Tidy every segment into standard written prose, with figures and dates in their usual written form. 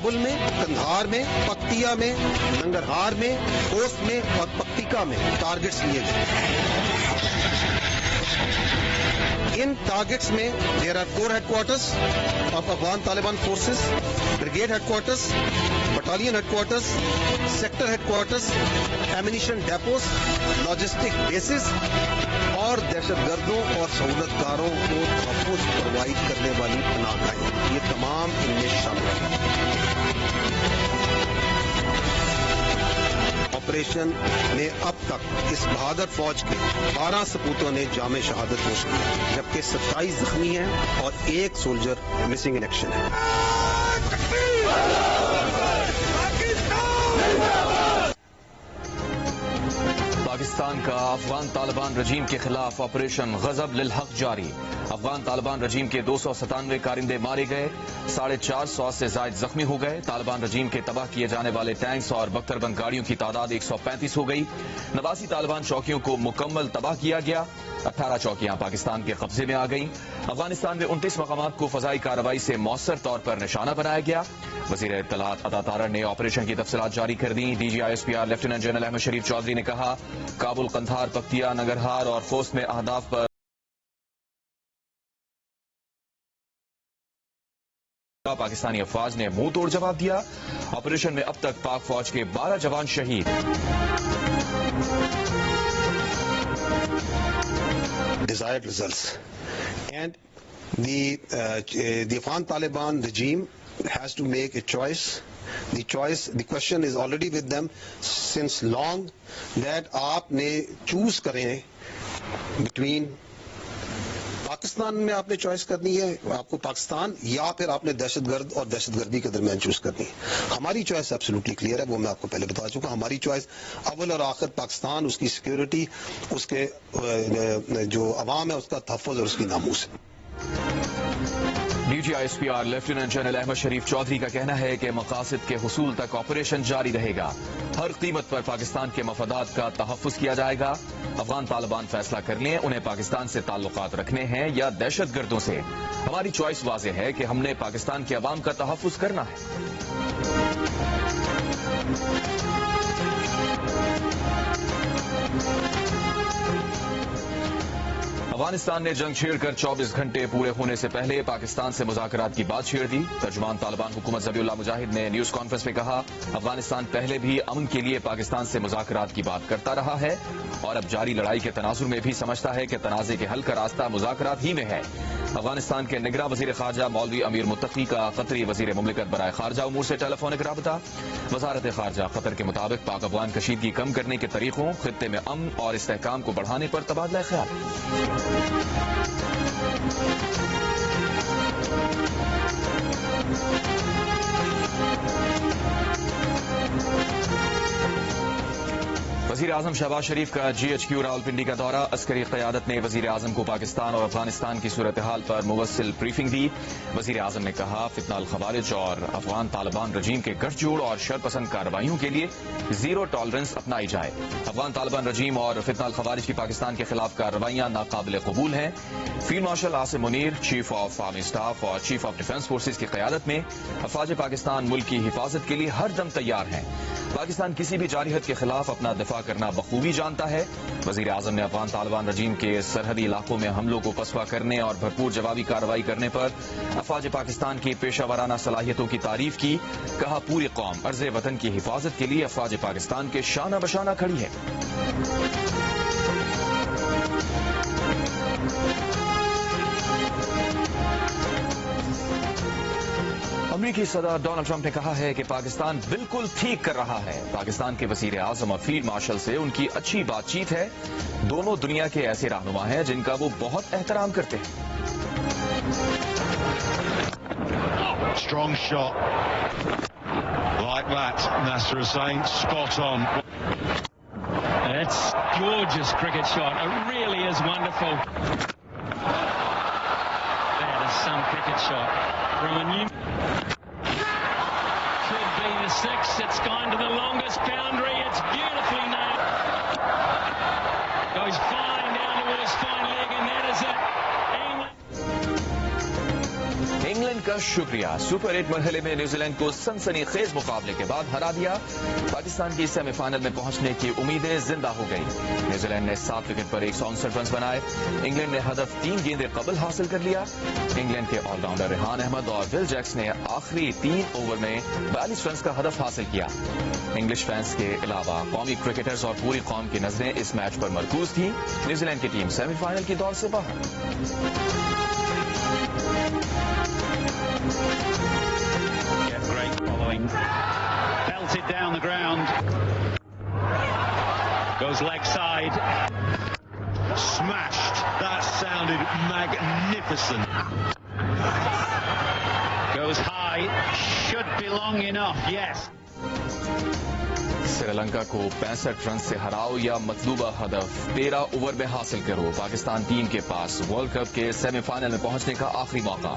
کابل میں، قندھار میں، پکتیا میں، ننگرہار میں، خوست میں اور پکتیکا میں ٹارگٹس لیے گئے. ان ٹارگٹس میں there are corps headquarters of Afghan Taliban forces, brigade headquarters, battalion headquarters, sector headquarters, ammunition depots, logistic bases اور دہشت گردوں اور سہولت کاروں کو تحفظ پرووائڈ کرنے والی پناہ گاہیں. یہ تمام ان میں شامل ہیں. آپریشن میں اب تک اس بہادر فوج کے 12 سپوتوں نے جامع شہادت نوش کی، جبکہ 27 زخمی ہیں اور 1 سولجر مسنگ ان ایکشن ہے. پاکستان کا افغان طالبان رجیم کے خلاف آپریشن غضب للحق جاری. افغان طالبان رجیم کے 297 کارندے مارے گئے، 450 سے زائد زخمی ہو گئے. طالبان رجیم کے تباہ کیے جانے والے ٹینکس اور بختر بند گاڑیوں کی تعداد 135 ہو گئی. 89 طالبان چوکیوں کو مکمل تباہ کیا گیا. 18 چوکیاں پاکستان کے قبضے میں آ گئیں. افغانستان میں 29 مقامات کو فضائی کارروائی سے مؤثر طور پر نشانہ بنایا گیا. وزیر اطلاعات عطا تارڑ نے آپریشن کی تفصیلات جاری کر دیں. D G I S P R lieutenant general Ahmed Sharif Chaudhry نے کہا، کابل، قندھار، پکتیا، ننگرہار اور خوست میں اہداف پر پاکستانی افواج نے منہ توڑ جواب دیا. آپریشن میں اب تک پاک فوج کے 12 جوان شہید. Desired results. And the Afghan Taliban regime has to make a choice. The question is already with them since long that آپ نے چوز کریں between پاکستان میں آپ نے چوائس کرنی ہے، آپ کو پاکستان، یا پھر آپ نے دہشت گرد اور دہشت گردی کے درمیان چوز کرنی ہے. ہماری چوائس ایبسولوٹلی کلیئر ہے، وہ میں آپ کو پہلے بتا چکا. ہماری چوائس اول اور آخر پاکستان، اس کی سیکیورٹی، اس کے جو عوام ہے اس کا تحفظ اور اس کی ناموس ہے. D G I S P R lieutenant general Ahmed Sharif Chaudhry کا کہنا ہے کہ مقاصد کے حصول تک آپریشن جاری رہے گا. ہر قیمت پر پاکستان کے مفادات کا تحفظ کیا جائے گا. افغان طالبان فیصلہ کر لیں انہیں پاکستان سے تعلقات رکھنے ہیں یا دہشت گردوں سے. ہماری چوائس واضح ہے کہ ہم نے پاکستان کے عوام کا تحفظ کرنا ہے. افغانستان نے جنگ چھیڑ کر 24 گھنٹے پورے ہونے سے پہلے پاکستان سے مذاکرات کی بات چھیڑ دی. ترجمان طالبان حکومت ذبیح اللہ مجاہد نے نیوز کانفرنس میں کہا، افغانستان پہلے بھی امن کے لیے پاکستان سے مذاکرات کی بات کرتا رہا ہے اور اب جاری لڑائی کے تناظر میں بھی سمجھتا ہے کہ تنازع کے حل کا راستہ مذاکرات ہی میں ہے. افغانستان کے نگراں وزیر خارجہ مولوی امیر متقی کا قطری وزیر مملکت برائے خارجہ امور سے ٹیلی فونک رابطہ. وزارت خارجہ قطر کے مطابق پاک افغان کشیدگی کم کرنے کے طریقوں، خطے میں امن اور استحکام کو بڑھانے پر تبادلہ خیال. وزیر اعظم شہباز شریف کا جی ایچ کیو راولپنڈی کا دورہ. عسکری قیادت نے وزیر اعظم کو پاکستان اور افغانستان کی صورتحال پر مفصل بریفنگ دی. وزیر اعظم نے کہا، فتنہ الخوارج اور افغان طالبان رجیم کے گٹھ جوڑ اور شرپسند کارروائیوں کے لیے زیرو ٹالرنس اپنائی جائے. افغان طالبان رجیم اور فتنہ الخوارج کی پاکستان کے خلاف کارروائیاں ناقابل قبول ہیں. Field marshal Asim Munir, chief of army staff اور چیف آف ڈیفنس فورسز کی قیادت میں افواج پاکستان ملک کی حفاظت کے لیے ہر دم تیار ہیں. پاکستان کسی بھی جارحیت کے خلاف اپنا دفاع کرنا بخوبی جانتا ہے. وزیر اعظم نے افغان طالبان رجیم کے سرحدی علاقوں میں حملوں کو پسپا کرنے اور بھرپور جوابی کارروائی کرنے پر افواج پاکستان کی پیشہ ورانہ صلاحیتوں کی تعریف کی. کہا، پوری قوم عرض وطن کی حفاظت کے لیے افواج پاکستان کے شانہ بشانہ کھڑی ہے. امریکی صدر ڈونلڈ ٹرمپ نے کہا ہے کہ پاکستان بالکل ٹھیک کر رہا ہے. پاکستان کے وزیر اعظم اور فیلڈ مارشل سے ان کی اچھی بات چیت ہے. دونوں دنیا کے ایسے رہنما ہیں جن کا وہ بہت احترام کرتے ہیں. Strong shot. Like that, Nasser Hussain, spot on. It's gorgeous cricket shot. It really is wonderful. That is some cricket shot. From a new... Could be the sixth. It's gone to the longest boundary. It's beautifully nailed. Goes flying down towards fine leg, and that is it. England کا شکریہ. Super 8 مرحلے میں New Zealand کو سنسنی خیز مقابلے کے بعد ہرا دیا. پاکستان کی سیمی فائنل میں پہنچنے کی امیدیں زندہ ہو گئی. نیوزی لینڈ نے 7 وکٹ پر 159 رنز بنائے. انگلینڈ نے ہدف 3 گیندیں قبل حاصل کر لیا. انگلینڈ کے آل راؤنڈر ریحان احمد اور ول جیکس نے آخری 3 اوور میں 42 رنز کا ہدف حاصل کیا. انگلش فینس کے علاوہ قومی کرکٹرز اور پوری قوم کی نظریں اس میچ پر مرکوز تھیں. نیوزی لینڈ کی ٹیم سیمی فائنل کی دور سے باہر. Great following. Belted down the ground. Goes leg side. Smashed. That sounded magnificent. Goes high. Should be long enough. Yes. Sri Lanka کو 65 رن سے ہراؤ یا مطلوبہ ہدف 13 اوور میں حاصل کرو. پاکستان ٹیم کے پاس ورلڈ کپ کے سیمی فائنل میں پہنچنے کا آخری موقع.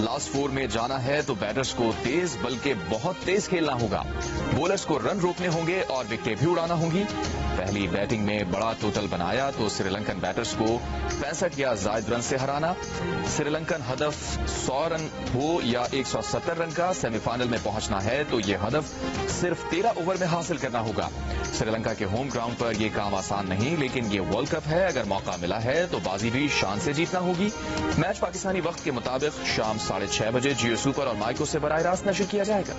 لاسٹ 4 میں جانا ہے تو بیٹرز کو تیز بلکہ بہت تیز کھیلنا ہوگا. بولرز کو رن روکنے ہوں گے اور وکٹیں بھی اڑانا ہوں گی. پہلی بیٹنگ میں بڑا ٹوٹل بنایا تو سری لنکن بیٹرز کو 65 یا زائد رن سے ہرانا. سری لنکن ہدف 100 رن ہو یا 170 رن کا سیمی فائنل میں پہنچنا ہے تو یہ ہدف صرف 13 اوور میں حاصل کرنا ہوگا. سری لنکا کے ہوم گراؤنڈ پر یہ کام آسان نہیں، لیکن یہ ورلڈ کپ ہے. اگر موقع ملا ہے تو بازی بھی شان سے جیتنا ہوگی. میچ پاکستانی وقت کے مطابق شام 6:30 بجے جیو سپر اور مائیکو سے براہ راست نشر کیا جائے گا.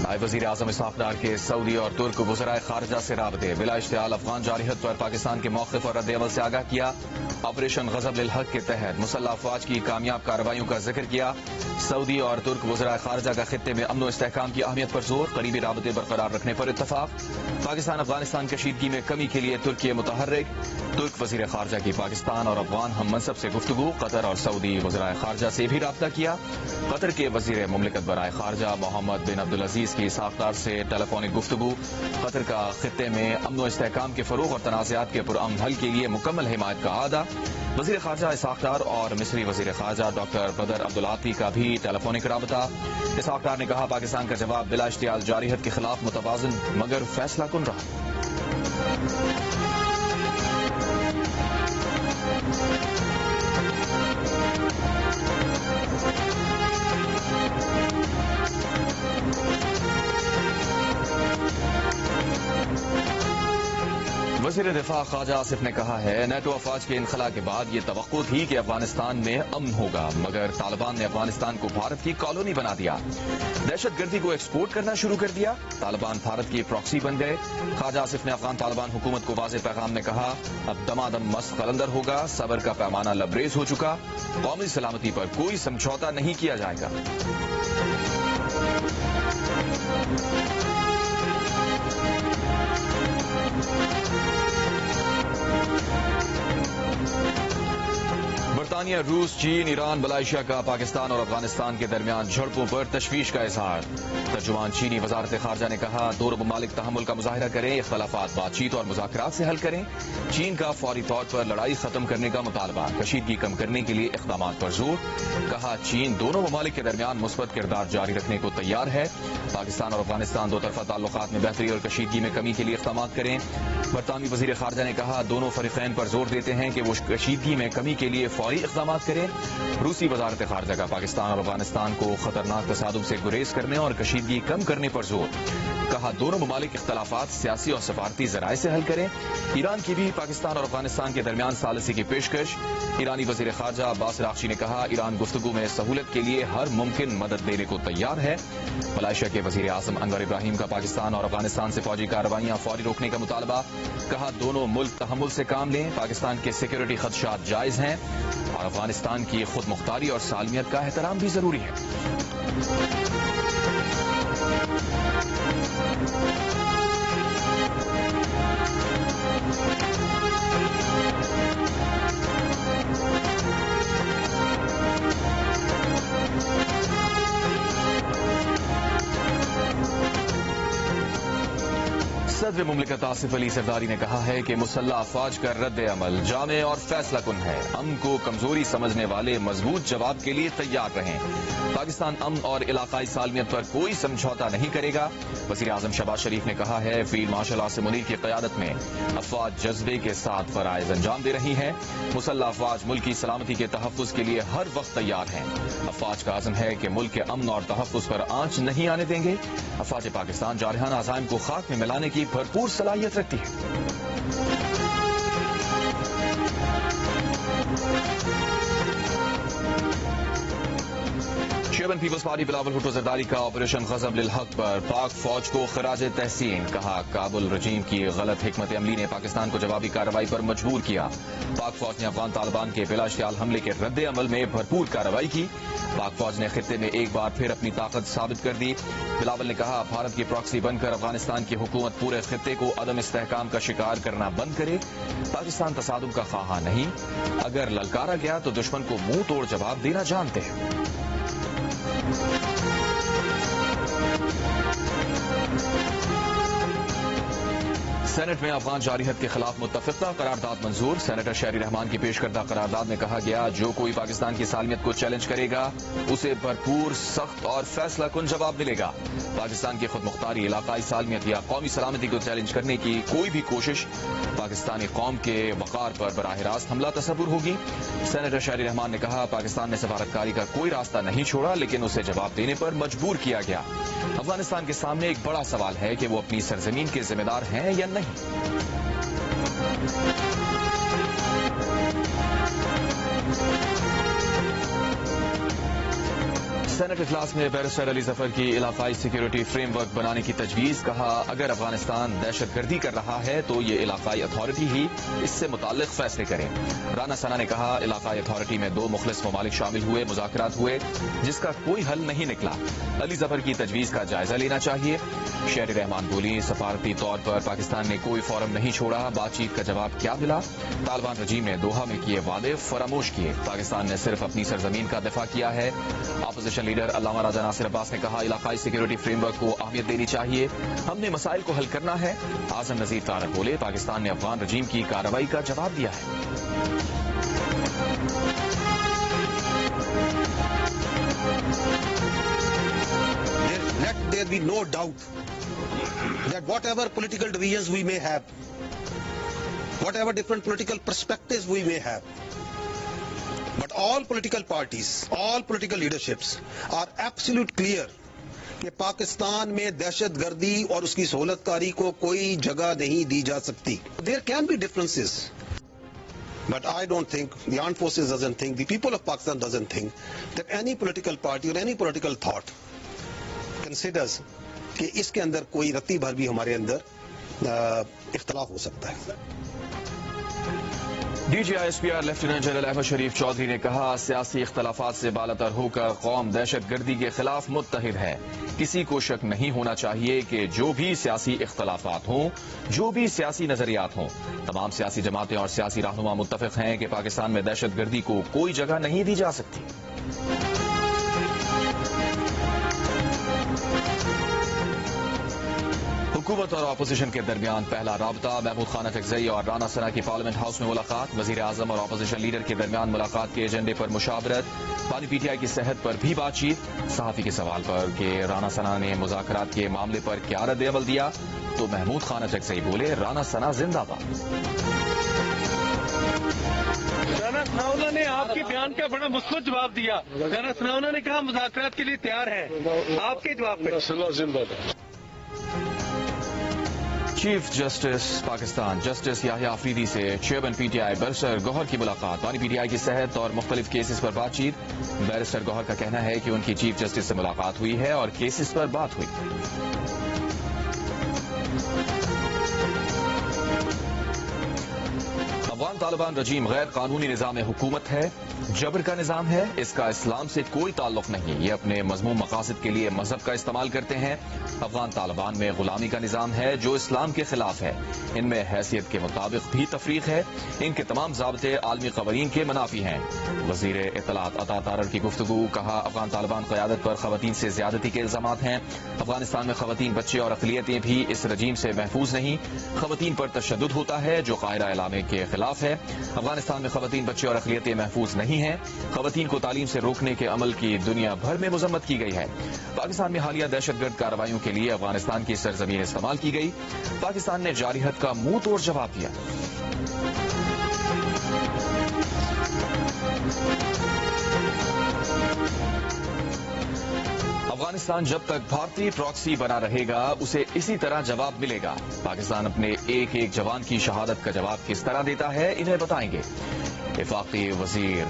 نائب وزیر اعظم اسحاق ڈار کے سعودی اور ترک وزرائے خارجہ سے رابطے. بلا اشتعال افغان جارحیت پر پاکستان کے موقف اور رد عمل سے آگاہ کیا. آپریشن غضب للحق کے تحت مسلح افواج کی کامیاب کارروائیوں کا ذکر کیا. سعودی اور ترک وزرائے خارجہ کا خطے میں امن و استحکام کی اہمیت پر زور. قریبی رابطے برقرار رکھنے پر اتفاق. پاکستان افغانستان کشیدگی میں کمی کے لیے ترکی متحرک. ترک وزیر خارجہ کی پاکستان اور افغان ہم منصب سے گفتگو. قطر اور سعودی وزرائے خارجہ سے بھی رابطہ کیا. قطر کے وزیر مملکت برائے خارجہ محمد بن عبدالعزیز کی اسحاق ڈار سے ٹیلی فونک گفتگو. قطر کا خطے میں امن و استحکام کے فروغ اور تنازعات کے پرامن حل کے لیے مکمل حمایت کا اعادہ. وزیر خارجہ اسحاق ڈار اور مصری وزیر خارجہ ڈاکٹر بدر عبدالعاطی کا بھی ٹیلی فونک رابطہ. اسحاق ڈار نے کہا پاکستان کا جواب بلا اشتعال جارحیت کے خلاف متوازن مگر فیصلہ کن رہا. وزیر دفاع خواجہ آصف نے کہا ہے نیٹو افواج کے انخلا کے بعد یہ توقع تھی کہ افغانستان میں امن ہوگا، مگر طالبان نے افغانستان کو بھارت کی کالونی بنا دیا، دہشت گردی کو ایکسپورٹ کرنا شروع کر دیا، طالبان بھارت کی پراکسی بن گئے. خواجہ آصف نے افغان طالبان حکومت کو واضح پیغام میں کہا اب دمادم مست قلندر ہوگا، صبر کا پیمانہ لبریز ہو چکا، قومی سلامتی پر کوئی سمجھوتا نہیں کیا جائے گا. برطانیہ، روس، چین، ایران، ملائیشیا کا پاکستان اور افغانستان کے درمیان جھڑپوں پر تشویش کا اظہار. ترجمان چینی وزارت خارجہ نے کہا دونوں ممالک تحمل کا مظاہرہ کریں، اختلافات بات چیت اور مذاکرات سے حل کریں. چین کا فوری طور پر لڑائی ختم کرنے کا مطالبہ، کشیدگی کم کرنے کے لیے اقدامات پر زور. کہا چین دونوں ممالک کے درمیان مثبت کردار جاری رکھنے کو تیار ہے. پاکستان اور افغانستان دو طرفہ تعلقات میں بہتری اور کشیدگی میں کمی کے لیے اقدامات کریں. برطانوی وزیر خارجہ نے کہا دونوں فریقین پر زور دیتے ہیں کہ وہ کشیدگی میں کمی کے لیے فوری اقدامات کریں. روسی وزارت خارجہ کا پاکستان اور افغانستان کو خطرناک تصادم سے گریز کرنے اور کشیدگی کم کرنے پر زور. کہا دونوں ممالک اختلافات سیاسی اور سفارتی ذرائع سے حل کریں. ایران کی بھی پاکستان اور افغانستان کے درمیان ثالثی کی پیشکش. ایرانی وزیر خارجہ عباس راغچی نے کہا ایران گفتگو میں سہولت کے لیے ہر ممکن مدد دینے کو تیار ہے. ملائیشیا کے وزیر اعظم انور ابراہیم کا پاکستان اور افغانستان سے فوجی کارروائیاں فوری روکنے کا مطالبہ. کہا دونوں ملک تحمل سے کام لیں، پاکستان کے سیکورٹی خدشات جائز ہیں اور افغانستان کی خود مختاری اور سالمیت کا احترام بھی ضروری ہے. صدر مملکت آصف علی زرداری نے کہا ہے کہ مسلح افواج کا رد عمل جامع اور فیصلہ کن ہے. امن کو کمزوری سمجھنے والے مضبوط جواب کے لیے تیار رہیں. پاکستان امن اور علاقائی سالمیت پر کوئی سمجھوتا نہیں کرے گا. وزیر اعظم شہباز شریف نے کہا ہے فیلڈ مارشل عاصم منیر کی قیادت میں افواج جذبے کے ساتھ فرائض انجام دے رہی ہیں. مسلح افواج ملک کی سلامتی کے تحفظ کے لیے ہر وقت تیار ہیں. افواج کا عزم ہے کہ ملک کے امن اور تحفظ پر آنچ نہیں آنے دیں گے. افواج پاکستان جارحانہ عزائم کو خاک میں ملانے کی بھرپور صلاحیت رکھتی ہے. Chairman peoples party Bilawal Bhutto Zardari کا آپریشن غضب للحق پر پاک فوج کو خراج تحسین. کہا کابل رجیم کی غلط حکمت عملی نے پاکستان کو جوابی کارروائی پر مجبور کیا. پاک فوج نے افغان طالبان کے بلا اشتعال حملے کے رد عمل میں بھرپور کارروائی کی. پاک فوج نے خطے میں ایک بار پھر اپنی طاقت ثابت کر دی. بلاول نے کہا بھارت کی پراکسی بن کر افغانستان کی حکومت پورے خطے کو عدم استحکام کا شکار کرنا بند کرے. پاکستان تصادم کا خواہاں نہیں. اگر للکارا گیا تو دشمن کو منہ توڑ جواب دینا جانتے ہیں. سینٹ میں افغان جارحیت کے خلاف متفقہ قرارداد منظور. سینیٹر شہری رحمان کی پیش کردہ قرارداد میں کہا گیا جو کوئی پاکستان کی سالمیت کو چیلنج کرے گا اسے بھرپور سخت اور فیصلہ کن جواب ملے گا. پاکستان کی خود مختاری علاقائی سالمیت یا قومی سلامتی کو چیلنج کرنے کی کوئی بھی کوشش پاکستانی قوم کے وقار پر براہ راست حملہ تصور ہوگی. سینیٹر شہری رحمان نے کہا پاکستان نے سفارتکاری کا کوئی راستہ نہیں چھوڑا لیکن اسے جواب دینے پر مجبور کیا گیا. افغانستان کے سامنے ایک بڑا سوال ہے کہ وہ اپنی سرزمین کے ذمہ دار ہیں یا نہیں. سینٹ اجلاس میں بیرسٹر علی ظفر کی علاقائی سیکیورٹی فریم ورک بنانے کی تجویز. کہا اگر افغانستان دہشت گردی کر رہا ہے تو یہ علاقائی اتھارٹی ہی اس سے متعلق فیصلے کرے. رانا ثنا نے کہا علاقائی اتھارٹی میں 2 مخلص ممالک شامل ہوئے, مذاکرات ہوئے جس کا کوئی حل نہیں نکلا. علی ظفر کی تجویز کا جائزہ لینا چاہیے. شہری رحمان بولی سفارتی طور پر پاکستان نے کوئی فورم نہیں چھوڑا. بات چیت کا جواب کیا ملا؟ طالبان رجیم نے دوحہ میں کیے وعدے فراموش کیے. پاکستان نے صرف اپنی سرزمین کا دفاع کیا ہے. اپوزیشن لیڈر علامہ راجہ ناصر عباس نے کہا علاقائی سیکیورٹی فریم ورک کو اہمیت دینی چاہیے. ہم نے مسائل کو حل کرنا ہے. اعظم نذیر طارق بولے پاکستان نے افغان رجیم کی کارروائی کا جواب دیا ہے. Let there be no doubt that whatever political divisions we may have, whatever different political perspectives we may have, but all political parties, all political leaderships are absolute clear کہ پاکستان میں دہشت گردی اور اس کی سہولت کاری کو کوئی جگہ نہیں دی جا سکتی. There can be differences, but I don't think, the armed forces doesn't think, the people of Pakistan doesn't think that any political party or any political thought considers کہ اس کے اندر کوئی رتی بھر بھی ہمارے اندر اختلاف ہو سکتا ہے. D G I S P R lieutenant general Ahmed Sharif Chaudhry نے کہا سیاسی اختلافات سے بالاتر ہو کر قوم دہشت گردی کے خلاف متحد ہے. کسی کو شک نہیں ہونا چاہیے کہ جو بھی سیاسی اختلافات ہوں, جو بھی سیاسی نظریات ہوں, تمام سیاسی جماعتیں اور سیاسی رہنما متفق ہیں کہ پاکستان میں دہشت گردی کو کوئی جگہ نہیں دی جا سکتی. حکومت اور اپوزیشن کے درمیان پہلا رابطہ. محمود خان افزئی اور رانا ثنا کی پارلیمنٹ ہاؤس میں ملاقات. وزیر اعظم اور اپوزیشن لیڈر کے درمیان ملاقات کے ایجنڈے پر مشاورت. پانی پی ٹی آئی کی صحت پر بھی بات چیت. صحافی کے سوال پر کہ رانا ثنا نے مذاکرات کے معاملے پر کیا رد عمل دیا تو محمود خان افزئی بولے رانا ثنا زندہ باد. رانا ثناءاللہ نے آپ کے بیان کا بڑا مثبت جواب دیا. رانا ثناءاللہ نے کہا مذاکرات کے لیے تیار ہے. آپ کے جواب پہ chief justice Pakistan justice Yahya Afridi سے chairman P T I barrister Gohar کی ملاقات. پانی پی ٹی آئی کی صحت اور مختلف کیسز پر بات چیت. بیرسٹر گوہر کا کہنا ہے کہ ان کی چیف جسٹس سے ملاقات ہوئی ہے اور کیسز پر بات ہوئی. افغان طالبان رجیم غیر قانونی نظام حکومت ہے، جبر کا نظام ہے، اس کا اسلام سے کوئی تعلق نہیں، یہ اپنے مذموم مقاصد کے لیے مذہب کا استعمال کرتے ہیں۔ افغان طالبان میں غلامی کا نظام ہے جو اسلام کے خلاف ہے، ان میں حیثیت کے مطابق بھی تفریق ہے، ان کے تمام ضابطے عالمی قوانین کے منافی ہیں۔ وزیر اطلاعات عطا تارڑ کی گفتگو، کہا افغان طالبان قیادت پر خواتین سے زیادتی کے الزامات ہیں، افغانستان میں خواتین، بچے اور اقلیتیں بھی اس رجیم سے محفوظ نہیں، خواتین پر تشدد ہوتا ہے جو قاہرہ اعلامیہ کے خلاف ہے، افغانستان میں خواتین، بچے اور اقلیتیں محفوظ نہیں ہیں، خواتین کو تعلیم سے روکنے کے عمل کی دنیا بھر میں مذمت کی گئی ہے۔ پاکستان میں حالیہ دہشت گرد کارروائیوں کے لیے افغانستان کی سرزمین استعمال کی گئی، پاکستان نے جاری حد کا منہ توڑ جواب دیا۔ افغانستان جب تک بھارتی پراکسی بنا رہے گا اسے اسی طرح جواب ملے گا، پاکستان اپنے ایک ایک جوان کی شہادت کا جواب کس طرح دیتا ہے انہیں بتائیں گے۔ وفاقی وزیر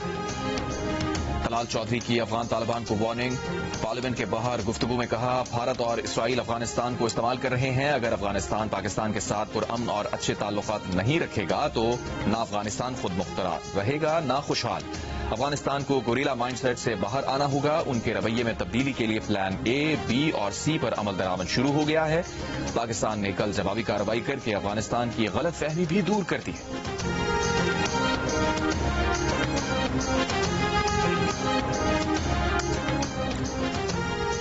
طلال چودھری کی افغان طالبان کو وارننگ، پارلیمنٹ کے باہر گفتگو میں کہا بھارت اور اسرائیل افغانستان کو استعمال کر رہے ہیں، اگر افغانستان پاکستان کے ساتھ پرامن اور اچھے تعلقات نہیں رکھے گا تو نہ افغانستان خود مختار رہے گا نہ خوشحال، افغانستان کو گوریلا مائنڈ سیٹ سے باہر آنا ہوگا، ان کے رویے میں تبدیلی کے لیے پلان اے، بی اور سی پر عمل درآمد شروع ہو گیا ہے، پاکستان نے کل جوابی کارروائی کر کے افغانستان کی غلط فہمی بھی دور کر دی ہے۔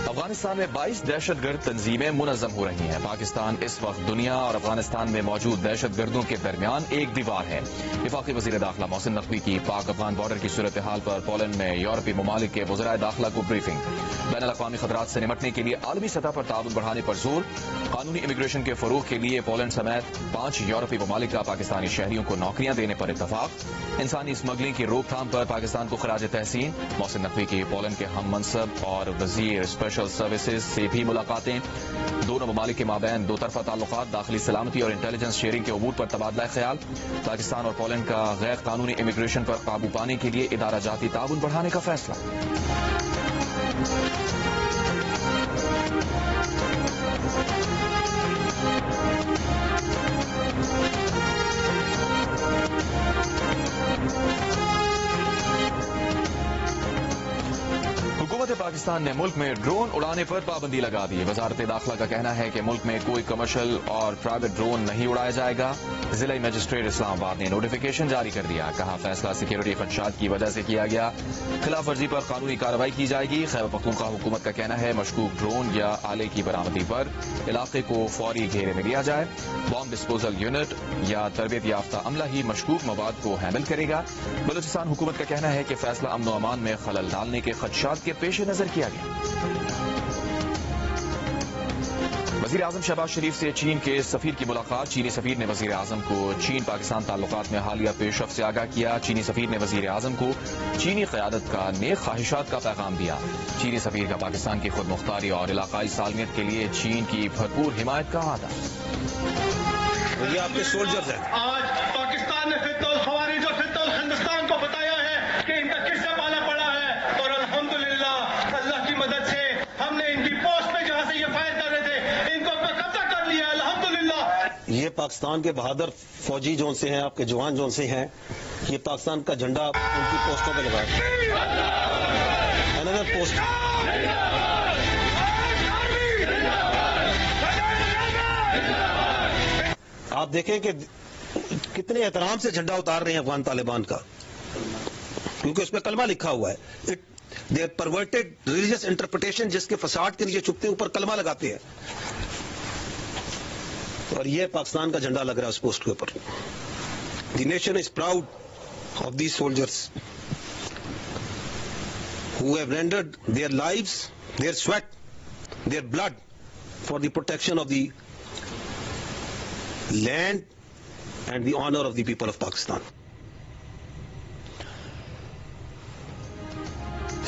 افغانستان میں 22 دہشت گرد تنظیمیں منظم ہو رہی ہیں، پاکستان اس وقت دنیا اور افغانستان میں موجود دہشت گردوں کے درمیان ایک دیوار ہے۔ وفاقی وزیر داخلہ محسن نقوی کی پاک افغان بارڈر کی صورتحال پر پولینڈ میں یورپی ممالک کے وزرائے داخلہ کو بریفنگ، بین الاقوامی خطرات سے نمٹنے کے لیے عالمی سطح پر تعاون بڑھانے پر زور، قانونی امیگریشن کے فروغ کے لیے پولینڈ سمیت 5 یورپی ممالک کا پاکستانی شہریوں کو نوکریاں دینے پر اتفاق، انسانی اسمگلنگ کی روک تھام پر پاکستان کو خراج تحسین، محسن نقوی کی پولینڈ کے ہم منصب اور وزیر اسپیشل سروسز سے بھی ملاقاتیں، دونوں ممالک کے مابین دو طرفہ تعلقات، داخلی سلامتی اور انٹیلیجنس شیئرنگ کے امور پر تبادلہ خیال، پاکستان اور پولینڈ کا غیر قانونی امیگریشن پر قابو پانے کے لیے ادارہ جاتی تعاون بڑھانے کا فیصلہ۔ حکومت پاکستان نے ملک میں ڈرون اڑانے پر پابندی لگا دی، وزارت داخلہ کا کہنا ہے کہ ملک میں کوئی کمرشل اور پرائیویٹ ڈرون نہیں اڑایا جائے گا، ضلع مجسٹریٹ اسلام آباد نے نوٹیفیکیشن جاری کر دیا، کہا فیصلہ سیکیورٹی خدشات کی وجہ سے کیا گیا، خلاف ورزی پر قانونی کارروائی کی جائے گی، خیبر پختونخوا حکومت کا کہنا ہے مشکوک ڈرون یا آلے کی برآمدی پر علاقے کو فوری گھیرے میں لیا جائے، بام ڈسپوزل یونٹ یا تربیت یافتہ عملہ ہی مشکوک مواد کو ہینڈل کرے گا، بلوچستان حکومت کا کہنا ہے کہ فیصلہ امن و امان میں خلل ڈالنے کے خدشات کے پیش نظر کیا گیا۔ وزیر اعظم شہباز شریف سے چین کے سفیر کی ملاقات، چینی سفیر نے وزیر اعظم کو چین پاکستان تعلقات میں حالیہ پیش رفت سے آگاہ کیا، چینی سفیر نے وزیر اعظم کو چینی قیادت کا نیک خواہشات کا پیغام دیا، چینی سفیر کا پاکستان کی خود مختاری اور علاقائی سالمیت کے لیے چین کی بھرپور حمایت کا وعدہ۔ یہ آپ کے سولجرز ہیں۔ آج پاکستان نے فتنہ الخوارج اور فتنہ الہندوستان کو بتایا ہے کہ ان کا کس سے پالا پڑا ہے، اور الحمدللہ اللہ کی مدد سے ہم نے ان کی پوسٹ پہ جہاں سے یہ فائر کر رہے تھے ان کو اپنا قبضہ کر لیا الحمدللہ۔ یہ پاکستان کے بہادر فوجی جون سے ہیں، آپ کے جوان جون سے ہیں، یہ پاکستان کا جھنڈا ان کی پوسٹوں پہ لگایا، انادر پوسٹ۔ آپ دیکھیں کہ کتنے احترام سے جھنڈا اتار رہے ہیں افغان طالبان کا، کیونکہ اس پہ کلمہ لکھا ہوا ہے، دے پرورٹڈ ریلیجیس انٹرپریٹیشن، جس کے فساد کے نیچے چھپتے اوپر کلمہ لگاتے ہیں، اور یہ پاکستان کا جھنڈا لگ رہا ہے اس پوسٹ کے اوپر۔ The nation is proud of these soldiers who have rendered their lives, their sweat, their blood for the protection of the land and the honor of the people of Pakistan.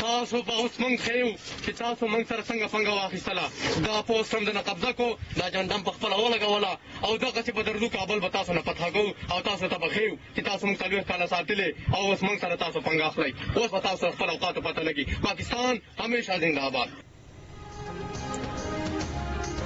تاسو په اوس موږ ښیو چې تاسو موږ سره څنګه پنګه واخیستله. دا پوسټ هم دنه قبضه کو، دا جنډم په خپله ولګوله او دغسې په درځو کابل به تاسو نه فتح کوو او تاسو ته به ښیو چې تاسو موږ 40 کاله ساتلې او اوس موږ سره تاسو پنګه اخلئ. اوس به تاسو خپل اوقاتو پته لګي. پاکستان ہمیشہ زندہ آباد.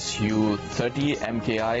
Su-30 MKI,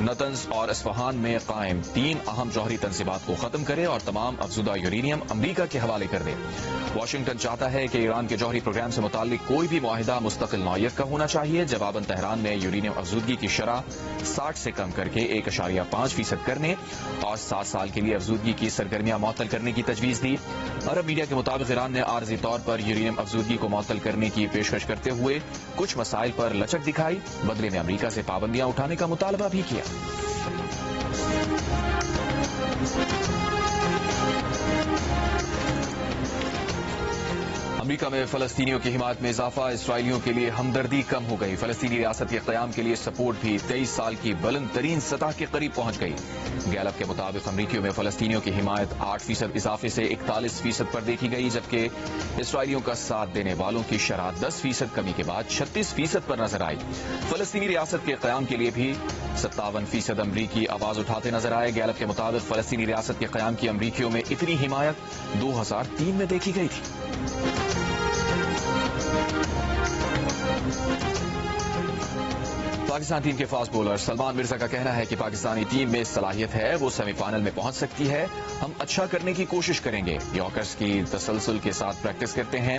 نتنز اور اصفہان میں قائم 3 اہم جوہری تنصیبات کو ختم کرے اور تمام افزودہ یورینیم امریکہ کے حوالے کر دے۔ واشنگٹن چاہتا ہے کہ ایران کے جوہری پروگرام سے متعلق کوئی بھی معاہدہ مستقل نوعیت کا ہونا چاہیے۔ جواباً تہران نے یورینیم افزودگی کی شرح 60 سے کم کر کے 1.5% کرنے اور 7 سال کے لیے افزودگی کی سرگرمیاں معطل کرنے کی تجویز دی۔ عرب میڈیا کے مطابق ایران نے عارضی طور پر یورینیم افزودگی کو معطل کرنے کی پیشکش کرتے ہوئے کچھ مسائل پر لچک دکھائی، بدلے میں امریکہ سے پابندیاں اٹھانے کا مطالبہ بھی کیا۔ امریکہ میں فلسطینیوں کی حمایت میں اضافہ، اسرائیلیوں کے لیے ہمدردی کم ہو گئی۔ فلسطینی ریاست کے قیام کے لیے سپورٹ بھی 23 سال کی بلند ترین سطح کے قریب پہنچ گئی۔ گیلپ کے مطابق امریکیوں میں فلسطینیوں کی حمایت 8% اضافے سے 41% پر دیکھی گئی، جبکہ اسرائیلیوں کا ساتھ دینے والوں کی شرح 10% کمی کے بعد 36% پر نظر آئی۔ فلسطینی ریاست کے قیام کے لیے بھی 57% امریکی آواز اٹھاتے نظر آئے۔ گیلپ کے مطابق فلسطینی ریاست کے قیام کی امریکیوں میں اتنی حمایت 2003 میں دیکھی گئی تھی۔ پاکستان ٹیم کے فاسٹ بولر سلمان مرزا کا کہنا ہے کہ پاکستانی ٹیم میں صلاحیت ہے، وہ سیمی فائنل میں پہنچ سکتی ہے، ہم اچھا کرنے کی کوشش کریں گے۔ یارکرز کی تسلسل کے ساتھ پریکٹس کرتے ہیں۔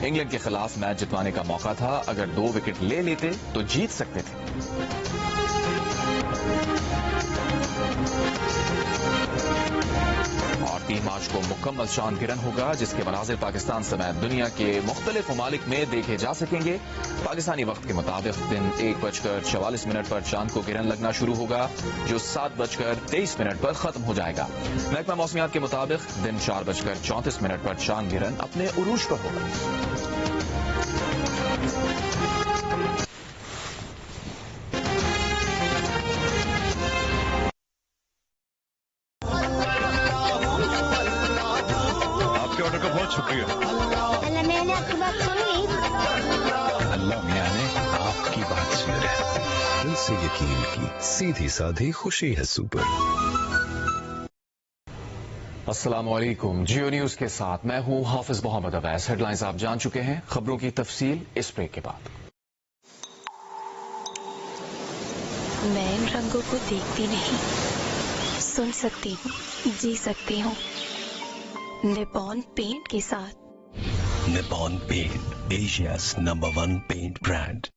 انگلینڈ کے خلاف میچ جتوانے کا موقع تھا، اگر 2 وکٹ لے لیتے تو جیت سکتے تھے۔ اور 3 مارچ کو مکمل چاند گرہن ہوگا، جس کے مناظر پاکستان سمیت دنیا کے مختلف ممالک میں دیکھے جا سکیں گے۔ پاکستانی وقت کے مطابق دن 1:44 پر چاند کو گرہن لگنا شروع ہوگا، جو 7:23 پر ختم ہو جائے گا۔ محکمہ موسمیات کے مطابق دن 4:34 پر چاند گرہن اپنے عروج پر ہوگا۔ اللہ میاں نے آپ کی بات سن ہے، دل سے یقین کی سیدھی سادھی خوشی ہے سپر۔ السلام علیکم، جیو نیوز کے ساتھ میں ہوں حافظ محمد اویس۔ ہیڈ لائنز آپ جان چکے ہیں، خبروں کی تفصیل اس بریک کے بعد۔ میں ان رنگوں کو دیکھتی نہیں، سن سکتی ہوں، جی سکتی ہوں، نیپون پینٹ کے ساتھ۔ Nippon pant, Asia's number 1 pant brand.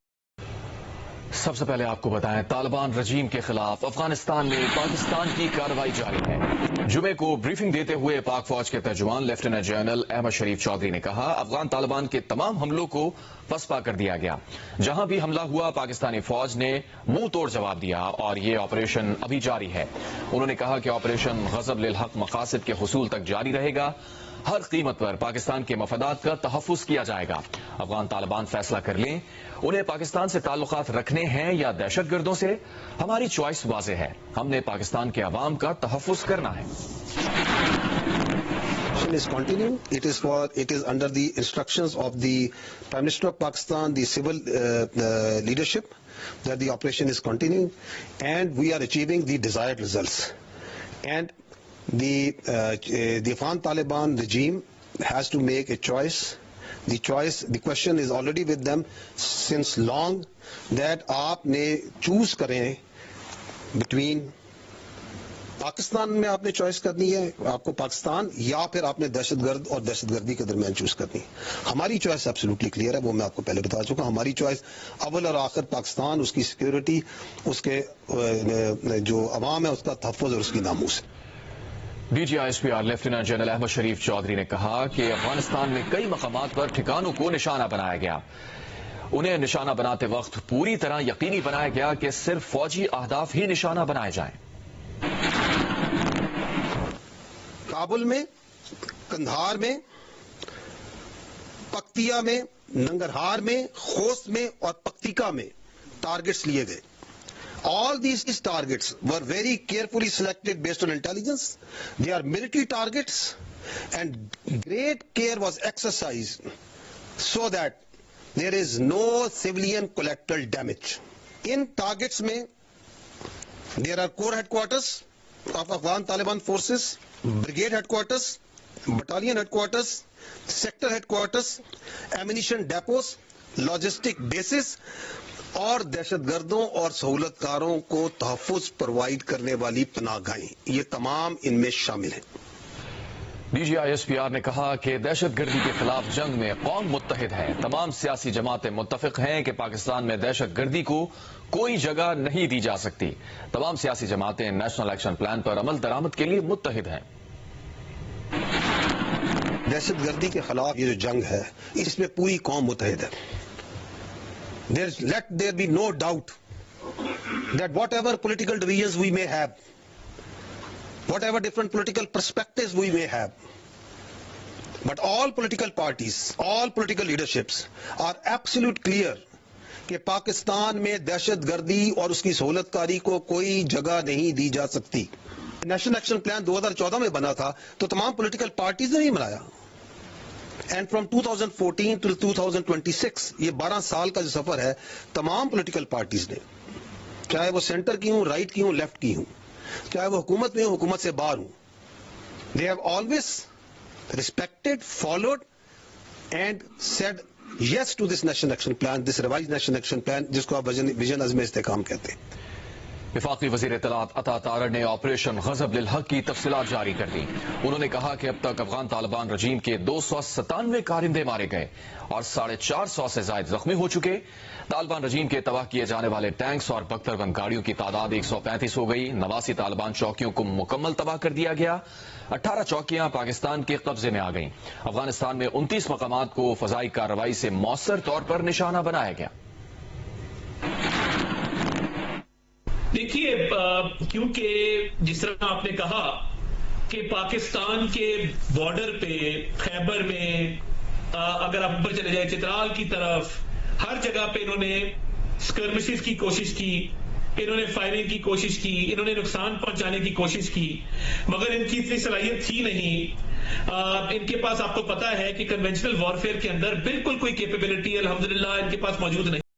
سب سے پہلے آپ کو بتائیں، طالبان رجیم کے خلاف افغانستان میں پاکستان کی کارروائی جاری ہے۔ جمعے کو بریفنگ دیتے ہوئے پاک فوج کے ترجمان لیفٹیننٹ جنرل احمد شریف چودھری نے کہا، افغان طالبان کے تمام حملوں کو پسپا کر دیا گیا۔ جہاں بھی حملہ ہوا پاکستانی فوج نے منہ توڑ جواب دیا اور یہ آپریشن ابھی جاری ہے۔ انہوں نے کہا کہ آپریشن غضب للحق مقاصد کے حصول تک جاری رہے گا، ہر قیمت پر پاکستان کے مفادات کا تحفظ کیا جائے گا۔ افغان طالبان فیصلہ کر لیں انہیں پاکستان سے تعلقات رکھنے ہیں یا دہشت گردوں سے، ہماری چوائس واضح ہے، ہم نے پاکستان کے عوام کا تحفظ کرنا ہے۔ Is continuing. It is under the instructions of the Prime Minister of Pakistan, the civil leadership, that the operation is continuing, and we are achieving the desired results. And the Afghan Taliban regime has to make a choice. The question is already with them since long, that آپ نے choose کریں between Pakistan میں آپ نے choice کرنی ہے، آپ کو پاکستان، یا پھر آپ نے دہشت گرد اور دہشت گردی کے درمیان چوز کرنی ہے۔ ہماری چوائس ایبسلیوٹلی کلیئر ہے، وہ میں آپ کو پہلے بتا چکا ہوں۔ ہماری چوائس اول اور آخر پاکستان، اس کی سیکیورٹی، اس کے جو عوام ہے اس کا تحفظ اور اس کی ناموس ہے۔ D G I S P R lieutenant general Ahmed Sharif Chaudhry نے کہا کہ افغانستان میں کئی مقامات پر ٹھکانوں کو نشانہ بنایا گیا۔ انہیں نشانہ بناتے وقت پوری طرح یقینی بنایا گیا کہ صرف فوجی اہداف ہی نشانہ بنائے جائیں۔ کابل میں، کندھار میں، پکتیا میں، ننگرہار میں، خوست میں اور پکتیکا میں ٹارگٹس لیے گئے۔ All these targets were very carefully selected based on intelligence. They are military targets, and great care was exercised so that there is no civilian collateral damage. In targets mein, there are core headquarters of Afghan Taliban forces, brigade headquarters, battalion headquarters, sector headquarters, ammunition depots, logistic bases, اور دہشت گردوں اور سہولت کاروں کو تحفظ provide کرنے والی پناہ گاہیں، یہ تمام ان میں شامل ہیں۔ D G I S P R نے کہا کہ دہشت گردی کے خلاف جنگ میں قوم متحد ہے۔ تمام سیاسی جماعتیں متفق ہیں کہ پاکستان میں دہشت گردی کو کوئی جگہ نہیں دی جا سکتی۔ تمام سیاسی جماعتیں نیشنل ایکشن پلان پر عمل درآمد کے لیے متحد ہیں۔ دہشت گردی کے خلاف یہ جو جنگ ہے اس میں پوری قوم متحد ہے۔ Let there be no doubt that whatever political divisions we may have, whatever different political perspectives we may have, but all political parties, all political leaderships are absolute clear کہ پاکستان میں دہشت گردی اور اس کی سہولت کاری کو کوئی جگہ نہیں دی جا سکتی۔ نیشنل ایکشن پلان 2014 میں بنا تھا تو تمام پولیٹیکل پارٹیز نے نہیں بنایا، اینڈ فرام 2014 ٹو 2026 یہ 12 سال کا جو سفر ہے تمام پولیٹیکل پارٹیز نے، چاہے وہ سینٹر کی ہوں، رائٹ کی ہوں، لیفٹ کی ہوں، چاہے وہ حکومت میں ہوں، حکومت سے باہر ہوں، they have always respected, followed and said yes to this national action plan, this revised national action plan جس کو آپ ویژن عزم استحکام کہتے ہیں۔ وفاقی وزیر اطلاعات عطا تارڑ نے آپریشن غضب للحق کی تفصیلات جاری کر دی۔ انہوں نے کہا کہ اب تک افغان طالبان رجیم کے 297 کارندے مارے گئے اور 450 سے زائد زخمی ہو چکے۔ طالبان رجیم کے تباہ کیے جانے والے ٹینکس اور بختربند گاڑیوں کی تعداد 135 ہو گئی۔ 89 طالبان چوکیوں کو مکمل تباہ کر دیا گیا۔ 18 چوکیاں پاکستان کے قبضے میں آ گئیں۔ افغانستان میں 29 مقامات کو فضائی کارروائی سے مؤثر طور پر نشانہ بنایا گیا۔ دیکھیے، کیونکہ جس طرح آپ نے کہا کہ پاکستان کے بارڈر پہ خیبر میں اگر آپ اوپر چلے جائیں چترال کی طرف، ہر جگہ پہ انہوں نے اسکرمشز کی کوشش کی، انہوں نے فائرنگ کی کوشش کی، انہوں نے نقصان پہنچانے کی کوشش کی، مگر ان کی اتنی صلاحیت تھی نہیں۔ ان کے پاس آپ کو پتا ہے کہ کنونشنل وارفیئر کے اندر بالکل کوئی کیپیبلٹی الحمدللہ ان کے پاس موجود نہیں۔